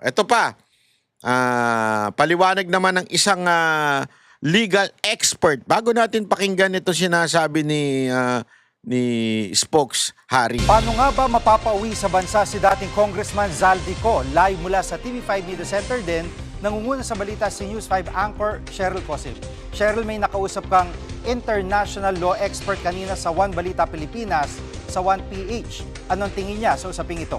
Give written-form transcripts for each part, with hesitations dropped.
Ito pa, paliwanag naman ng isang legal expert. Bago natin pakinggan ito sinasabi ni Spokes Harry. Paano nga ba mapapauwi sa bansa si dating Congressman Zaldico? Live mula sa TV5 Media Center din, nangunguna sa balita si News 5 anchor Cheryl Cosib. Cheryl, may nakausap kang international law expert kanina sa One Balita Pilipinas, sa 1PH. Anong tingin niya sa usaping ito?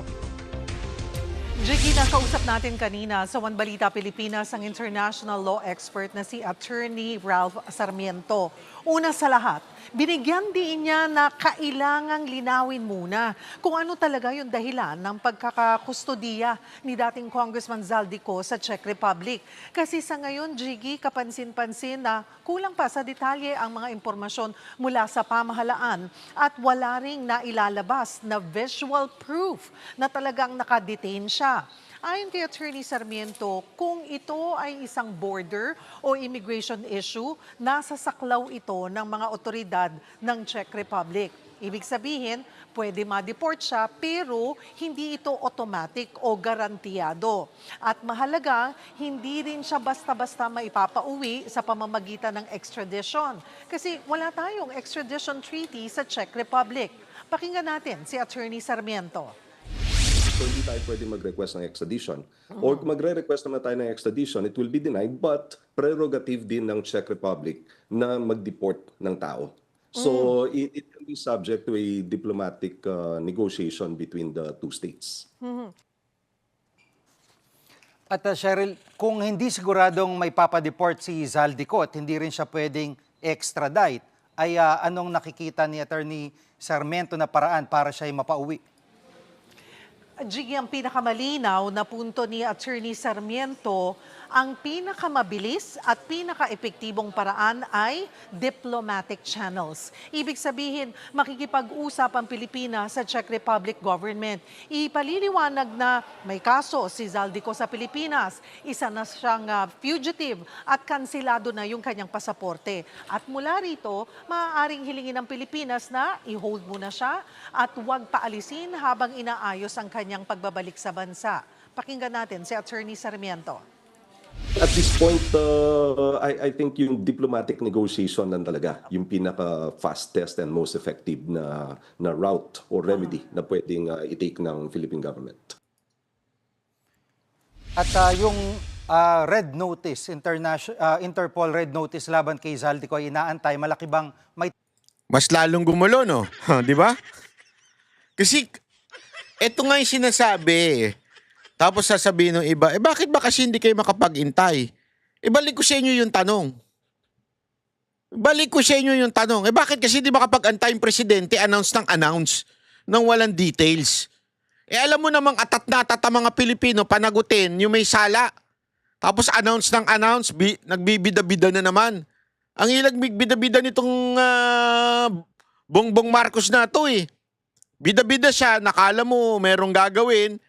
Jiggy, nakausap natin kanina sa One Balita Pilipinas ang international law expert na si Attorney Ralph Sarmiento. Una sa lahat, binigyan din niya na kailangang linawin muna kung ano talaga yung dahilan ng pagkakakustodiya ni dating Congressman Zaldico sa Czech Republic. Kasi sa ngayon, Jiggy, kapansin-pansin na kulang pa sa detalye ang mga impormasyon mula sa pamahalaan at wala ring nailalabas na visual proof na talagang nakadetain siya. Ayon kay Attorney Sarmiento, kung ito ay isang border o immigration issue, nasa saklaw ito ng mga otoridad ng Czech Republic. Ibig sabihin, pwede ma-deport siya pero hindi ito automatic o garantiyado. At mahalaga, hindi rin siya basta-basta maipapauwi sa pamamagitan ng extradition. Kasi wala tayong extradition treaty sa Czech Republic. Pakinggan natin si Attorney Sarmiento. So hindi tayo pwede mag-request ng extradition. Or kung magre-request naman tayo ng extradition, it will be denied, but prerogative din ng Czech Republic na mag-deport ng tao. So it can be subject to a diplomatic negotiation between the two states. At Cheryl, kung hindi siguradong may papadeport si Zaldico at hindi rin siya pwedeng extradite, ay anong nakikita ni Attorney Sarmiento na paraan para siya ay mapauwi? Jiggy, ang pinakamalinaw na punto ni Attorney Sarmiento, ang pinakamabilis at pinaka-epektibong paraan ay diplomatic channels. Ibig sabihin, makikipag-usap ang Pilipinas sa Czech Republic government. Ipaliliwanag na may kaso si Zaldico sa Pilipinas, isa na siyang fugitive at kansilado na yung kanyang pasaporte. At mula rito, maaaring hilingin ng Pilipinas na i-hold muna siya at huwag paalisin habang inaayos ang kanyang pagbabalik sa bansa. Pakinggan natin si Attorney Sarmiento. At this point, I think yung diplomatic negotiation lang talaga yung pinaka-fastest and most effective na route or remedy na pwedeng i-take ng Philippine government. At yung red notice, Interpol red notice laban kay Zaldico ay inaantay, malaki bang may... Mas lalong gumulo, no? Di ba? Kasi ito nga yung sinasabi. Tapos sasabihin ng iba, bakit ba kasi hindi kayo makapag-intay? Balik ko sa inyo yung tanong. Bakit kasi hindi makapag-antay yung presidente, announce ng walang details? Alam mo namang atat na atat ang mga Pilipino panagutin yung may sala. Tapos announce, nagbibida-bida na naman. Ang ilag bida-bida nitong Bongbong Marcos na to eh. Bida-bida siya, nakala mo merong gagawin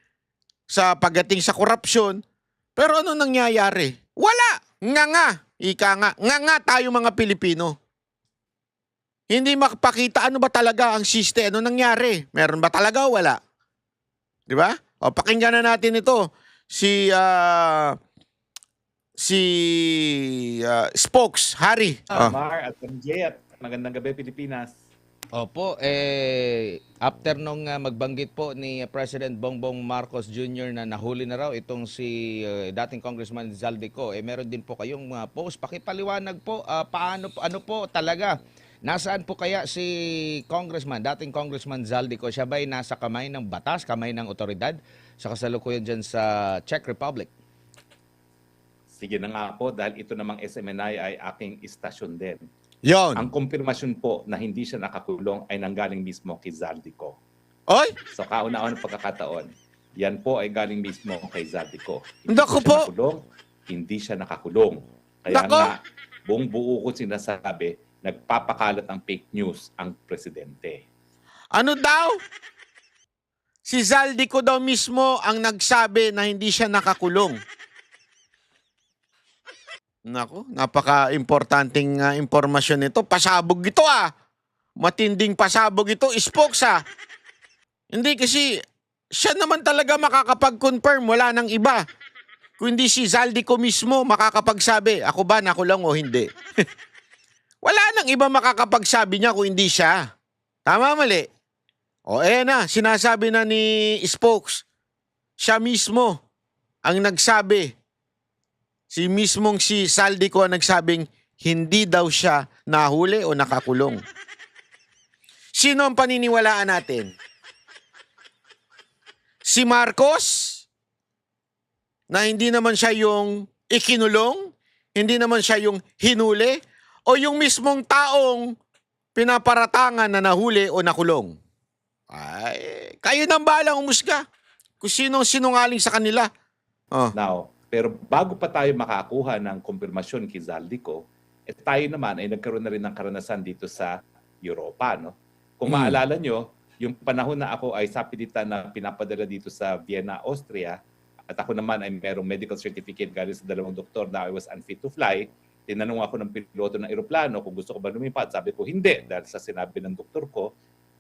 sa pagdating sa korupsyon. Pero ano nangyayari? Wala! Nga tayo mga Pilipino. Hindi makapakita ano ba talaga ang system, ano nangyari? Meron ba talaga o wala? Di ba? O pakinggan na natin ito. Si Spokes Harry. Mar at Jay at magandang gabi Pilipinas. Opo, after nung magbanggit po ni President Bongbong Marcos Jr. na nahuli na raw itong si dating Congressman Zaldico, meron din po kayong post. Pakipaliwanag po, ano po talaga, nasaan po kaya si dating Congressman Zaldico? Siya ba'y nasa kamay ng batas, kamay ng otoridad sa kasalukuyan dyan sa Czech Republic? Sige na nga po, dahil ito namang SMNI ay aking istasyon din. Yon. Ang kumpirmasyon po na hindi siya nakakulong ay nanggaling mismo kay Zaldico. Oy! So kauna-una pagkakataon, yan po ay galing mismo kay Zaldico. Naku po! Hindi siya nakakulong. Kaya Naku! nga, buong buo ko sinasabi, nagpapakalat ang fake news ang presidente. Ano daw? Si Zaldico daw mismo ang nagsabi na hindi siya nakakulong. Naku, napaka-importanting impormasyon nito. Pasabog ito ah. Matinding pasabog ito. Spokes ah. Hindi kasi siya naman talaga makakapag-confirm, wala nang iba. Kundi si Zaldico mismo makakapagsabi, ako ba nakulong o hindi. Wala nang iba makakapagsabi niya kung hindi siya. Tama, mali? O na, sinasabi na ni Spokes, siya mismo ang nagsabi. Si Zaldico ang nagsabing hindi daw siya nahuli o nakakulong. Sino ang paniniwalaan natin? Si Marcos, na hindi naman siya yung ikinulong, hindi naman siya yung hinuli, o yung mismong taong pinaparatangan na nahuli o nakulong? Ay, kayo nang bahalang umusga kung sinong sinungaling sa kanila. Oh. Now, pero bago pa tayo makakuha ng kumpirmasyon kay Zaldico, tayo naman ay nagkaroon na rin ng karanasan dito sa Europa. No? Kung maalala nyo, yung panahon na ako ay sapilitan na pinapadala dito sa Vienna, Austria, at ako naman ay merong medical certificate galing sa dalawang doktor na I was unfit to fly, tinanong ako ng piloto ng eroplano kung gusto ko ba lumipad. Sabi ko hindi, dahil sa sinabi ng doktor ko,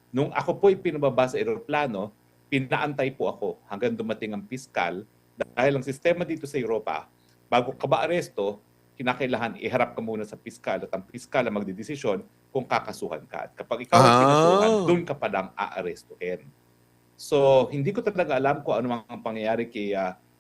nung ako po'y pinababa sa eroplano, pinaantay po ako hanggang dumating ang piskal. Dahil ang sistema dito sa Europa, bago ka ba aresto, kinakailangan iharap ka muna sa piskal at ang piskal ang magdidesisyon kung kakasuhan ka. At kapag ikaw ang kinasuhan, doon ka pa lang aarestuhin. So, hindi ko talaga alam kung ano ang pangyayari kay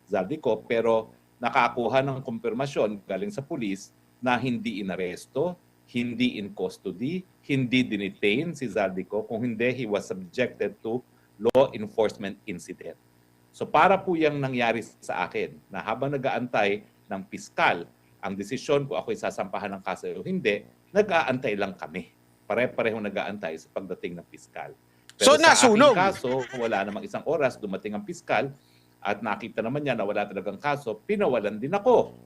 Zaldico, pero nakakuha ng kumpirmasyon galing sa pulis na hindi inaresto, hindi in custody, hindi dinitain si Zaldico, kung hindi, he was subjected to law enforcement incident. So para po yung nangyari sa akin na habang nag-aantay ng piskal, ang desisyon kung ako'y sasampahan ng kaso o hindi, nag-aantay lang kami. Pare-parehong nag-aantay sa pagdating ng piskal. So, Pero sa nasunog? aking kaso, wala namang isang oras, dumating ang piskal at nakita naman niya na wala talagang kaso, pinawalan din ako.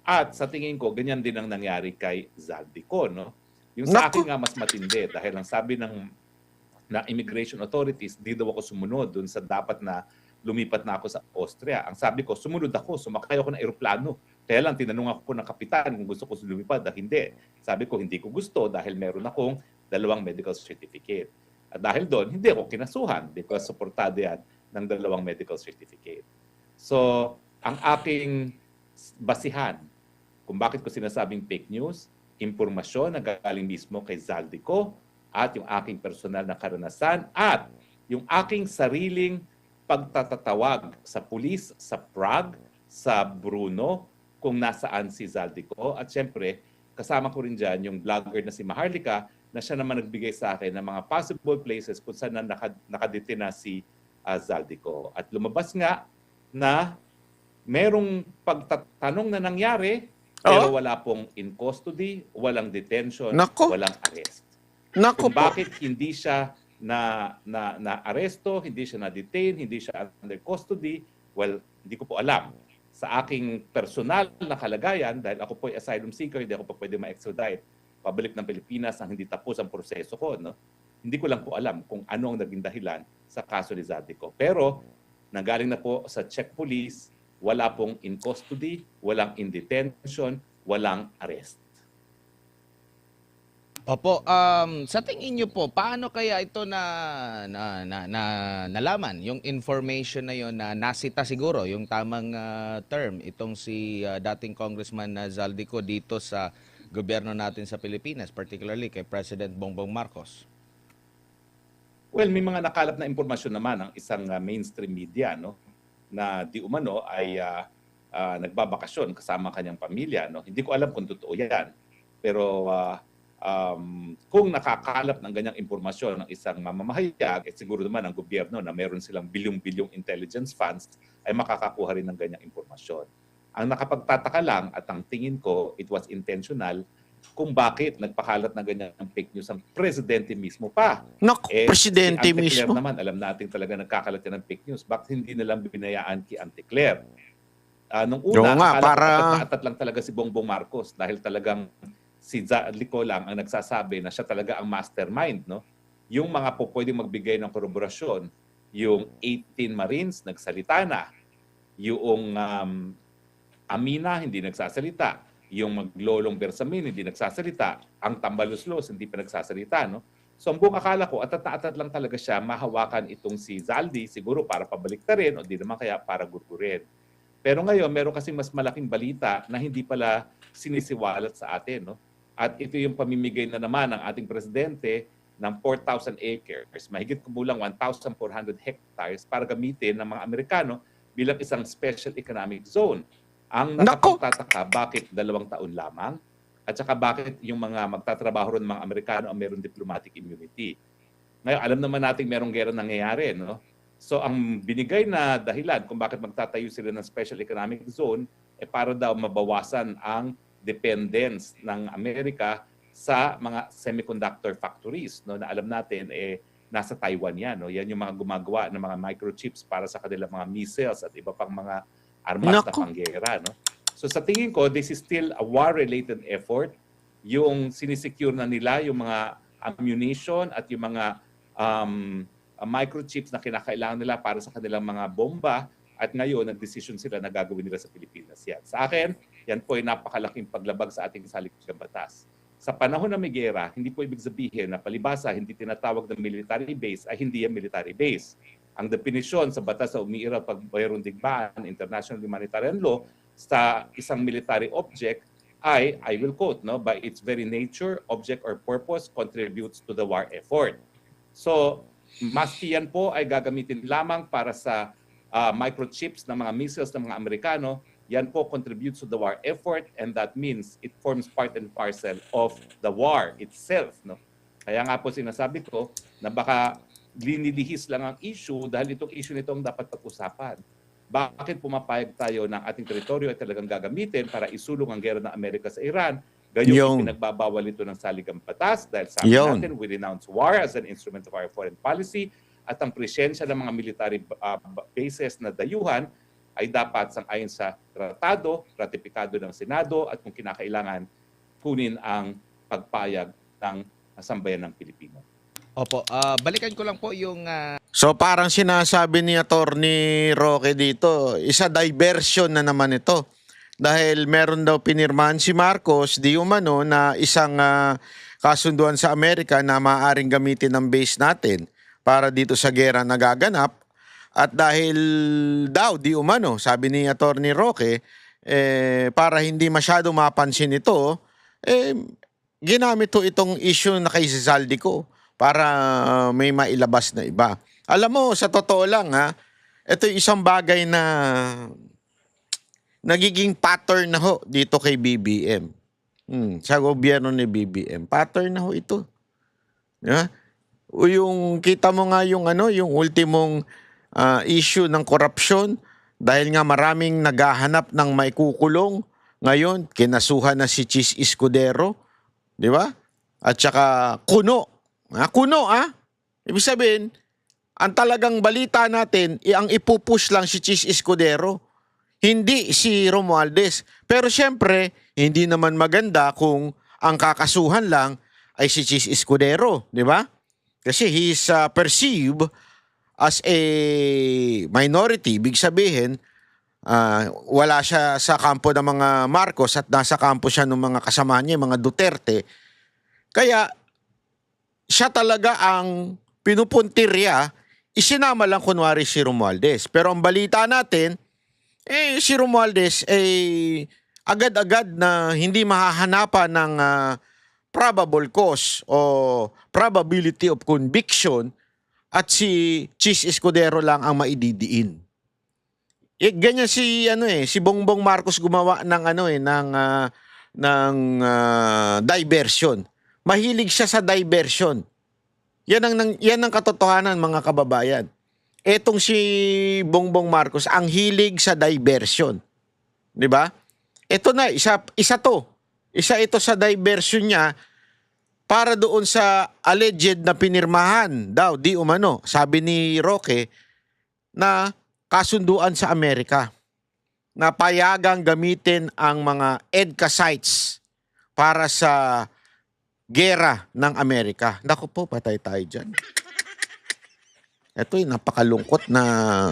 At sa tingin ko, ganyan din ang nangyari kay Zaldico. No? Yung sa akin nga mas matindi dahil ang sabi ng immigration authorities, di daw ako sumunod dun sa dapat na lumipat na ako sa Austria. Ang sabi ko, sumunod ako, sumakay ako ng eroplano. Kaya lang, tinanong ako ng kapitan kung gusto ko lumipad na hindi. Sabi ko, hindi ko gusto dahil meron akong 2 medical certificate. At dahil doon, hindi ako kinasuhan because suportado yan ng 2 medical certificate. So, ang aking basihan kung bakit ko sinasabing fake news, impormasyon na galing mismo kay Zaldico at yung aking personal na karanasan at yung aking sariling pagtatatawag sa pulis, sa Prague, sa Brno, kung nasaan si Zaldico. At syempre, kasama ko rin dyan yung vlogger na si Maharlika na siya naman nagbigay sa akin ng mga possible places kung saan nakadetina si Zaldico. At lumabas nga na merong pagtatanong na nangyari pero wala pong in custody, walang detention, walang arrest. Kung bakit hindi siya na aresto, hindi siya na-detain, hindi siya under custody, well, hindi ko po alam. Sa aking personal na kalagayan, dahil ako po ay asylum seeker, hindi ako pa pwede ma-extradite pabalik ng Pilipinas ang hindi tapos ang proseso ko. No? Hindi ko lang po alam kung ano ang naging dahilan sa kaso ni Zaldico. Pero nanggaling na po sa Czech Police, wala pong in custody, walang in detention, walang arrest. Opo, sa tingin niyo po, paano kaya ito nalaman? Yung information na yon na nasita siguro, yung tamang term, itong si dating Congressman Zaldico dito sa gobyerno natin sa Pilipinas, particularly kay President Bongbong Marcos? Well, may mga nakalap na impormasyon naman ng isang mainstream media, no, na di umano ay nagbabakasyon kasama kanyang pamilya. No? Hindi ko alam kung totoo yan. Pero kung nakakalap ng ganyang impormasyon ng isang mamamahayag, siguro naman ang gobyerno na meron silang bilyong-bilyong intelligence funds ay makakakuha rin ng ganyang impormasyon. Ang nakapagtataka lang at ang tingin ko, it was intentional kung bakit nagpakalat ng ganyang fake news ang presidente mismo pa. Presidente si Auntie mismo? Claire naman, alam natin talaga nagkakalat yan ng fake news. Bakit hindi nalang binayaan kay Auntie Claire? Nung una, atat lang talaga si Bongbong Marcos dahil talagang si Zaldico lang ang nagsasabi na siya talaga ang mastermind. No? Yung mga po pwedeng magbigay ng koroborasyon, yung 18 Marines nagsalita na, yung Amina hindi nagsasalita, yung maglolong Bersamin hindi nagsasalita, ang Tambaluslos hindi pa nagsasalita. No? So ang buong akala ko, atat lang talaga siya mahawakan itong si Zaldi, siguro para pabaliktarin o di naman kaya para gurgurin. Pero ngayon, meron kasi mas malaking balita na hindi pala sinisiwalat sa atin. No? At ito yung pamimigay na naman ng ating presidente ng 4,000 acres, mahigit kumulang 1,400 hectares para gamitin ng mga Amerikano bilang isang special economic zone. Ang nakapagtataka, bakit 2 taon lamang? At saka bakit yung mga magtatrabaho ron mga Amerikano ang mayroong diplomatic immunity? Ngayon, alam naman natin mayroong gera nangyayari. No? So ang binigay na dahilan kung bakit magtatayo sila ng special economic zone para daw mabawasan ang dependence ng Amerika sa mga semiconductor factories. No? Na alam natin, nasa Taiwan yan. No? Yan yung mga gumagawa ng mga microchips para sa kanilang mga missiles at iba pang mga armas na panggera. No? So sa tingin ko, this is still a war-related effort. Yung sinisecure na nila, yung mga ammunition at yung mga microchips na kinakailangan nila para sa kanilang mga bomba. At ngayon, nag-decision sila na gagawin nila sa Pilipinas yan. Sa akin, yan po ay napakalaking paglabag sa ating saligang batas. Sa panahon na may gera, hindi po ibig sabihin na palibasa hindi tinatawag na military base ay hindi yan military base. Ang definisyon sa batas sa umiiral pag mayroong digmaan, international humanitarian law, sa isang military object ay, I will quote, no, by its very nature, object or purpose contributes to the war effort. So, maski yan po ay gagamitin lamang para sa microchips ng mga missiles ng mga Amerikano, yan po contributes to the war effort and that means it forms part and parcel of the war itself. No? Kaya nga po sinasabi ko na baka linilihis lang ang issue dahil itong issue nito ang dapat pag-usapan. Bakit pumapayag tayo ng ating teritoryo ay talagang gagamitin para isulong ang gera ng Amerika sa Iran? Gayong pinagbabawal ito ng saligang batas dahil sabi natin, we renounce war as an instrument of our foreign policy at ang presensya ng mga military bases na dayuhan ay dapat sang-ayon sa tratado, ratifikado ng Senado at kung kinakailangan, kunin ang pagpayag ng sambayan ng Pilipino. Opo, balikan ko lang po yung So parang sinasabi ni Attorney Roque dito, isa diversion na naman ito. Dahil meron daw pinirmahan si Marcos di umano na isang kasunduan sa Amerika na maaaring gamitin ng base natin para dito sa gera nagaganap. At dahil daw di umano, sabi ni Attorney Roque, para hindi masyado mapansin ito, ginamit to itong issue na kay Zaldico para may mailabas na iba. Alam mo, sa totoo lang ito yung isang bagay na nagiging pattern na ho dito kay BBM. Sa gobyerno ni BBM. Pattern na ho ito. O yung kita mo nga yung yung ultimong issue ng korupsyon dahil nga maraming naghahanap ng maikukulong. Ngayon, kinasuhan na si Chis Escudero. Di ba? At saka Kuno. Kuno. Ibig sabihin, ang talagang balita natin, ang ipupush lang si Chis Escudero. Hindi si Romualdez. Pero siyempre, hindi naman maganda kung ang kakasuhan lang ay si Chis Escudero. Di ba? Kasi he is perceived as a minority. Ibig sabihin, wala siya sa kampo ng mga Marcos at nasa kampo siya ng mga kasama niya, mga Duterte. Kaya, siya talaga ang pinupuntirya, isinama lang kunwari si Romualdez. Pero ang balita natin, si Romualdez agad-agad na hindi mahahanapan ng probable cause o probability of conviction at si Chis Escudero lang ang maididiin. Ganyan si Bongbong Marcos gumawa ng diversion. Mahilig siya sa diversion. Yan ang katotohanan, mga kababayan. Etong si Bongbong Marcos ang hilig sa diversion. 'Di ba? Ito na isa to. Isa ito sa diversion niya para doon sa alleged na pinirmahan daw di umano, sabi ni Roque, na kasunduan sa Amerika na payagang gamitin ang mga EDCA sites para sa gera ng Amerika. Naku po, patay tayo dyan. Ito yung napakalungkot na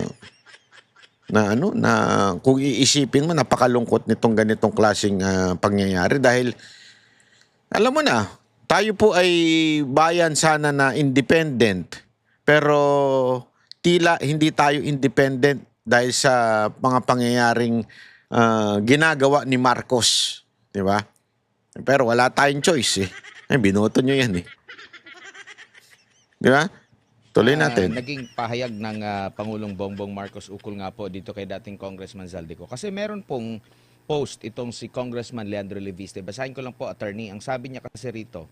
kung iisipin mo, napakalungkot nitong ganitong klaseng pangyayari dahil alam mo na, tayo po ay bayan sana na independent, pero tila hindi tayo independent dahil sa mga pangyayaring ginagawa ni Marcos, di ba? Pero wala tayong choice eh. Ay, binoto nyo yan eh. Di ba? Tuloy natin. Naging pahayag ng Pangulong Bongbong Marcos ukol nga po dito kay dating Congressman Zaldico. Kasi meron pong post itong si Congressman Leandro Leviste. Basahin ko lang po, attorney. Ang sabi niya kasi rito,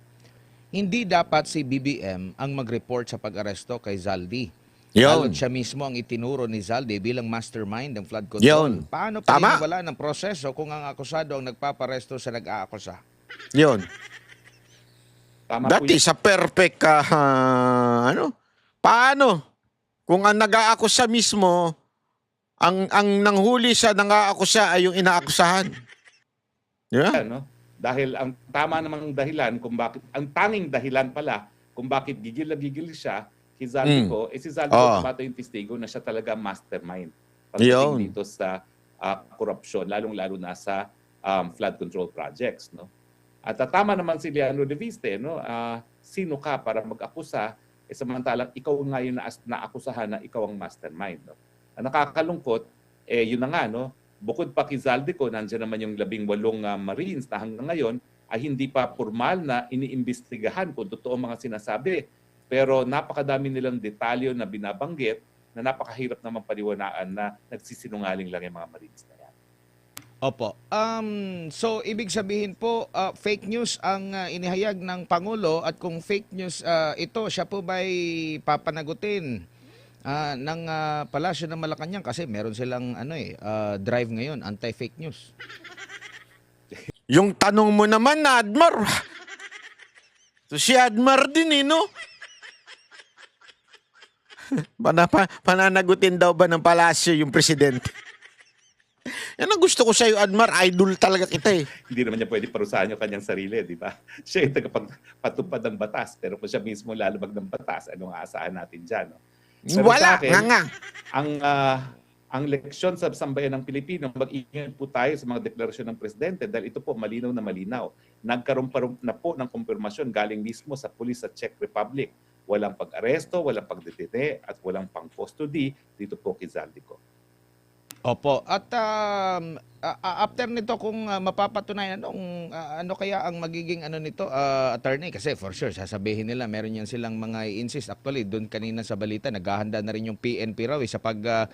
hindi dapat si BBM ang mag-report sa pag-aresto kay Zaldi. Yun. Lalo't siya mismo ang itinuro ni Zaldi bilang mastermind ng flood Yun. control. Paano Tama. paniniwala ng proseso kung ang akusado ang nagpaparesto sa nag-aakusa? Yun. Tama po Dati sa perfect paano? Kung ang nag-aakusa mismo, ang nanghuli sa nang-aakusa ay yung inaakusahan. Di ba? yan, no? Dahil ang tama namang dahilan kung bakit, ang tanging dahilan pala kung bakit gigil na gigil siya kay Zaldico, si Zaldico Oh. yung testigo na siya talaga mastermind Yun. pagdating dito sa korupsyon, lalong-lalo na sa flood control projects. No? At tama naman si Leandro Leviste, no? Sino ka para mag-akusa, samantalang ikaw nga yung naakusahan na ikaw ang mastermind. No? Ang nakakalungkot, yun na nga, no? Bukod pa kay Zaldico, nandiyan naman yung 18 Marines na hanggang ngayon ay hindi pa formal na iniimbestigahan kung totoo mga sinasabi. Pero napakadami nilang detalyo na binabanggit na napakahirap naman paniwalaan na nagsisinungaling lang yung mga Marines na yan. Opo. So, ibig sabihin po, fake news ang inihayag ng Pangulo at kung fake news ito, siya po ba'y papanagutin ng Palasyo ng Malacanang kasi meron silang drive ngayon, anti-fake news. Yung tanong mo naman na Admar. So si Admar din eh, no? Pananagutin daw ba ng palasyo yung presidente? Yan ang gusto ko sa'yo, Admar. Idol talaga kita eh. Hindi naman niya pwede parusahan yung kanyang sarili, di ba? Siya yung tagapagpatupad ng batas. Pero kung siya mismo lalabag ng batas, anong aasahan natin dyan? No? Pero Wala, sa akin, nga. ang leksyon sa sambayan ng Pilipino, mag-ingat po tayo sa mga deklarasyon ng Presidente dahil ito po malinaw na malinaw. Nagkaroon pa na po ng kumpirmasyon galing mismo sa pulis sa Czech Republic. Walang pag-aresto, walang pagdetene, at walang pang-custody dito po kay Zaldico. Opo. At after nito kung mapapatunayan ano kaya ang magiging nito attorney kasi for sure sasabihin nila meron yan silang mga i-insist. Actually doon kanina sa balita naghahanda na rin yung PNP raw sa pag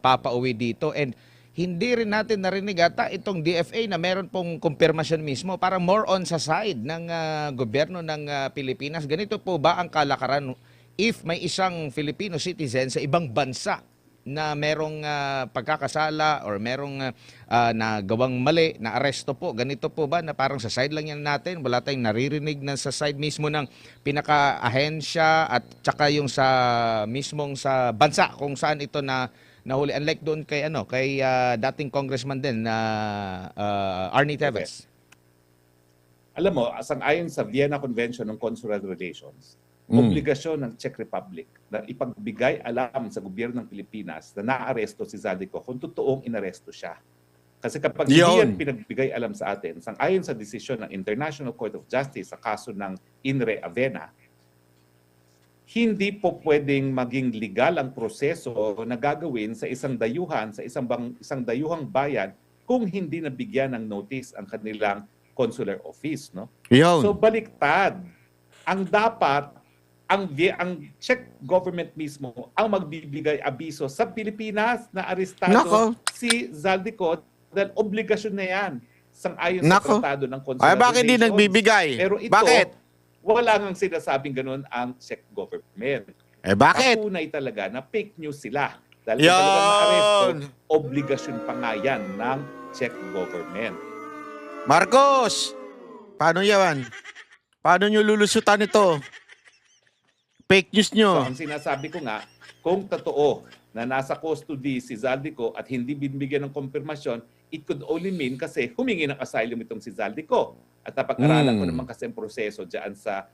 papauwi dito and hindi rin natin narinig ata itong DFA na meron pong kumpirmasyon mismo para more on sa side ng gobyerno ng Pilipinas. Ganito po ba ang kalakaran if may isang Filipino citizen sa ibang bansa na merong pagkakasala or merong nagawang mali, na aresto po. Ganito po ba na parang sa side lang yan natin? Wala tayong naririnig na sa side mismo ng pinaka-ahensya at tsaka yung sa mismong sa bansa kung saan ito na nahuli. Unlike doon kay dating congressman din na Arnie Teves. Alam mo, ayon sa Vienna Convention on Consular Relations, obligasyon ng Czech Republic na ipagbigay alam sa gobyerno ng Pilipinas na naaresto si Zaldico kung totoong inaresto siya. Kasi kapag hindi yan pinagbigay alam sa atin, ayon sa desisyon ng International Court of Justice sa kaso ng Inre Avena, hindi po pwedeng maging legal ang proseso na gagawin sa isang dayuhan, sa isang dayuhang bayan kung hindi nabigyan ng notice ang kanilang consular office. No? Yun. So baliktad. Ang dapat, ang Czech government mismo ang magbibigay abiso sa Pilipinas na arestado si Zaldico dahil obligasyon na yan sang-ayon sa tratado ng consular Ay, bakit di relations. nagbibigay? Pero ito, Bakit? wala nang sinasabing ganun ang Czech government. Bakit? Patunay talaga na fake news sila. Dahil kung talagang na-aresto, obligasyon pa nga yan ng Czech government. Marcos! Paano yan? Paano nyo lulusutan ito? Fake news nyo. So, ang sinasabi ko nga, kung totoo na nasa custody si Zaldico at hindi binibigyan ng kumpirmasyon, it could only mean kasi humingi ng asylum itong si Zaldico. At napag-aralan ko naman kasi ang proseso dyan sa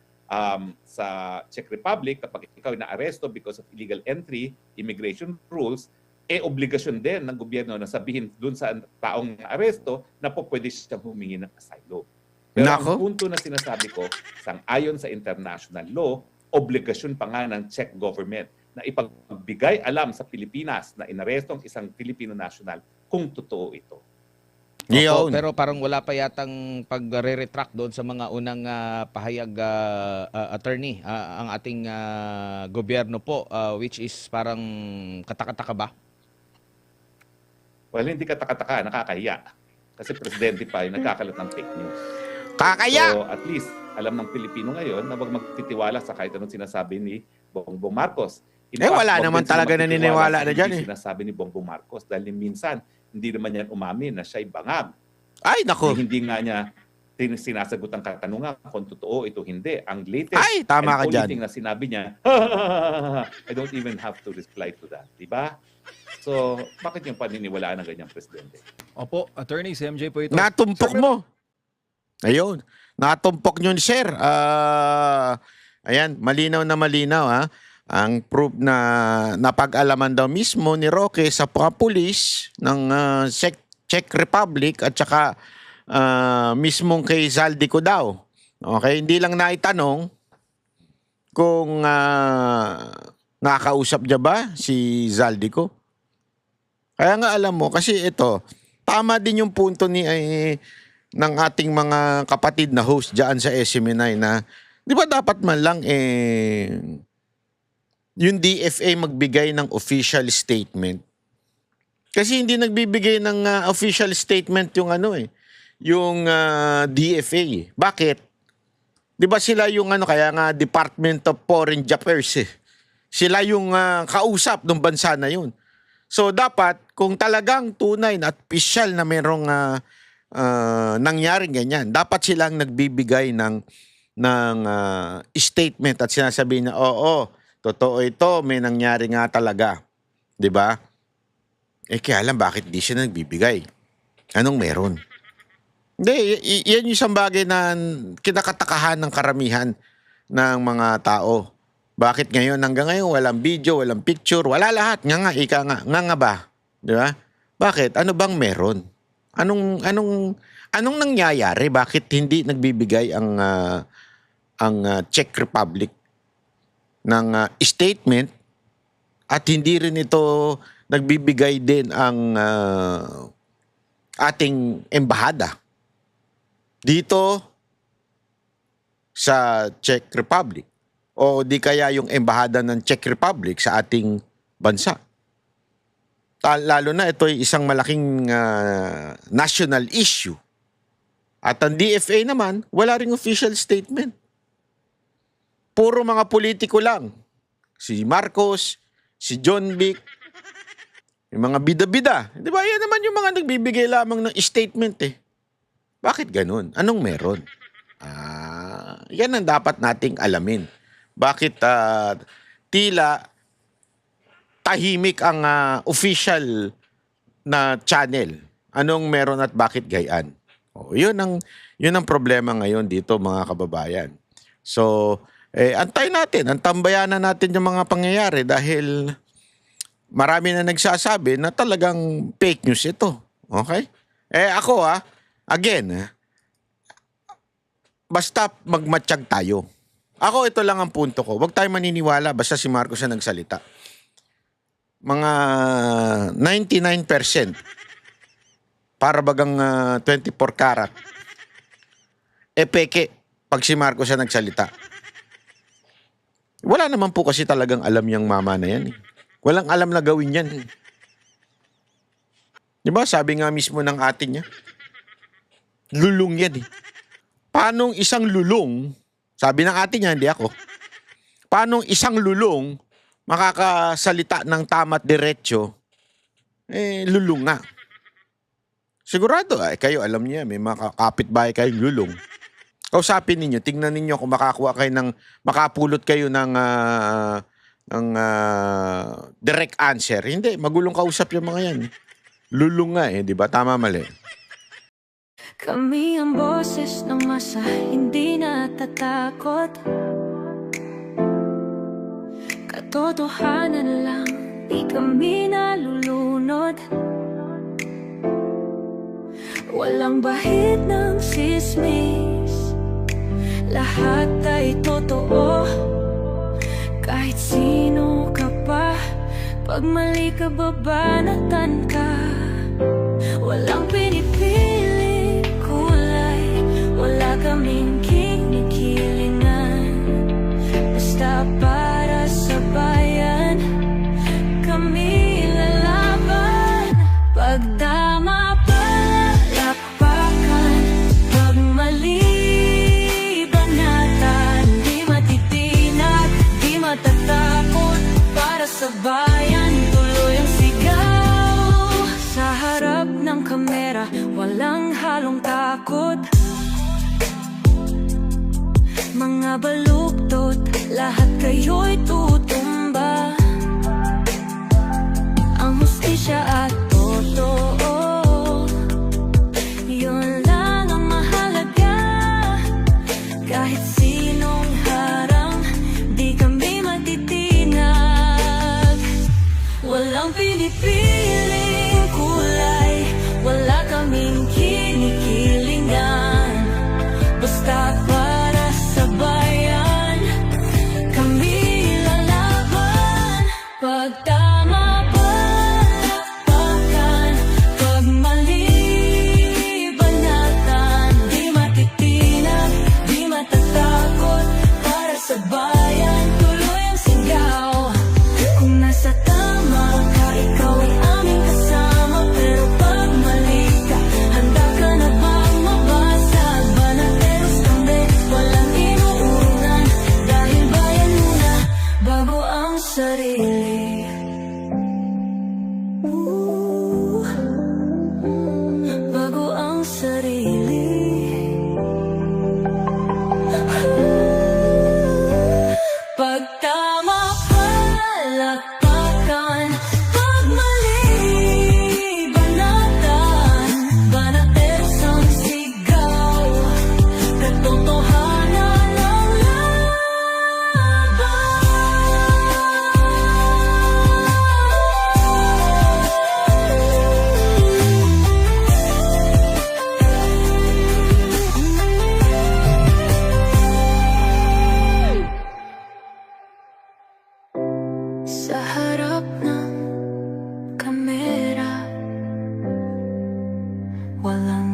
Czech Republic, kapag ikaw na-aresto because of illegal entry, immigration rules, obligasyon din ng gobyerno na sabihin dun sa taong na-aresto na po pwede siyang humingi ng asylum. Pero Nako. ang punto na sinasabi ko, sang-ayon sa international law, obligasyon pa nga ng Czech government na ipagbigay alam sa Pilipinas na inaresto ang isang Filipino national kung totoo ito. Opo, Yun. pero parang wala pa yatang pagre-retract doon sa mga unang pahayag, attorney, ang ating gobyerno po, which is parang katakataka ba? Well, hindi katakataka, nakakahiya. Kasi presidente pa yung nagkakalat ng fake news. Kakaya! So at least alam ng Pilipino ngayon na wag magtitiwala sa kahit anong sinasabi ni Bongbong Marcos. In fact, wala wag naman din sila talaga magtitiwala naniniwala sa na dyan hindi sinasabi ni Bongbong Marcos dahil minsan hindi naman yan umamin na siya'y bangag. Ay, nako. Hindi nga niya sinasagot ang katanungan kung totoo ito hindi. Ang latest Ay, tama ka and only dyan. thing na sinabi niya, I don't even have to reply to that. Diba? So, bakit yung paniniwalaan ng ganyang presidente? Opo, attorney, si MJ po ito. Natumpok mo. Ayun. Natumpok nyo ni sir. Ayan, malinaw na malinaw ha. Ang proof na napag-alaman daw mismo ni Roque sa mga pulis ng Czech Republic at saka mismong kay Zaldico daw. Okay, hindi lang naitanong kung nakakausap niya ba si Zaldico. Kaya nga alam mo, kasi ito, tama din yung punto ng ating mga kapatid na host dyan sa SMNI na, di ba dapat man lang yung DFA magbigay ng official statement. Kasi hindi nagbibigay ng official statement yung yung DFA. Bakit? Di ba sila yung kaya nga Department of Foreign Affairs Sila yung kausap ng bansa na yun. So dapat kung talagang tunay na official na merong nangyaring ganyan, dapat silang nagbibigay ng statement at sinasabi na oo, totoo ito, may nangyari nga talaga. 'Di ba? Kaya lang bakit di siya nagbibigay? Anong meron? Hindi, yan yung isang bagay na kinakatakahan ng karamihan ng mga tao. Bakit ngayon, hanggang ngayon, walang video, walang picture, wala lahat. Ika nga ba? Di ba? Bakit? Ano bang meron? Anong nangyayari? Bakit hindi nagbibigay ang Czech Republic ng statement at hindi rin ito nagbibigay din ang ating embahada dito sa Czech Republic? O di kaya yung embahada ng Czech Republic sa ating bansa. Lalo na ito ay isang malaking national issue. At ang DFA naman, wala ring official statement. Puro mga politiko lang. Si Marcos, si John Vic, yung mga bida-bida. Di ba? Yan naman yung mga nagbibigay lamang ng statement Bakit ganun? Anong meron? Yan ang dapat nating alamin. Bakit tila tahimik ang official na channel? Anong meron at bakit gayaan? Yun ang problema ngayon dito, mga kababayan. So, antayin natin, antambayanan natin yung mga pangyayari dahil marami na nagsasabi na talagang fake news ito. Okay? Ako again, basta magmatsyag tayo. Ako, ito lang ang punto ko. Huwag tayo maniniwala basta si Marcos na nagsalita. Mga 99% para bagang 24 karat. Peke pag si Marcos na nagsalita. Wala naman po kasi talagang alam yung mama na yan. Walang alam na gawin yan. Diba? Sabi nga mismo ng ate niya, lulong yan Paanong isang lulong, sabi ng ate niya, hindi ako, paanong isang lulong makakasalita ng tama't diretso, lulong nga. Sigurado, kayo alam niya, may mga kapitbahay kayong lulong. Kausapin ninyo, tingnan ninyo kung makapulot kayo ng direct answer. Hindi, magulong kausap yung mga yan. Lulong nga di ba? Tama, mali. Kami ang boses ng masa, hindi natatakot. Katotohanan lang, di kami nalulunod. Walang bahid ng sismis, lahat ay totoo. Kahit sino ka pa, pag mali ka babanatan ka. Walang pinipiling kulay, wala kaming kinikilingan. Basta para sa bayan, kami lalaban. Pagdama palakpakan, pag mali banatan. Di matitinag, di matatakot, para sa bayan tuloy ang sigaw. Sa harap ng kamera, walang halong takot. Mga baluktot, lahat kayo'y tutumba. Ang hustisya at totoo, yun lang ang mahalaga. Kahit sinong harang, di kami matitinag. Walang pinipiling kulay, wala kaming kinikilingan. Basta para sa bayan, kami lalaban. Pagtama palakpakan, pag mali banatan. Di matitinag, di matatakot, para sa bayan tuloy ang sigaw. Kung nasa tama ka, ikaw ay aming kasama. Pero pag mali ka, handa ka na bang mabasag? Banateros kami, walang inuunan. Dahil bayan muna, bago ang sarili. Bago ang sarili. Pagtama palakpakan, pag mali banatan. Banateros ang sigaw, katotohanan ang sa harap ng kamera, walang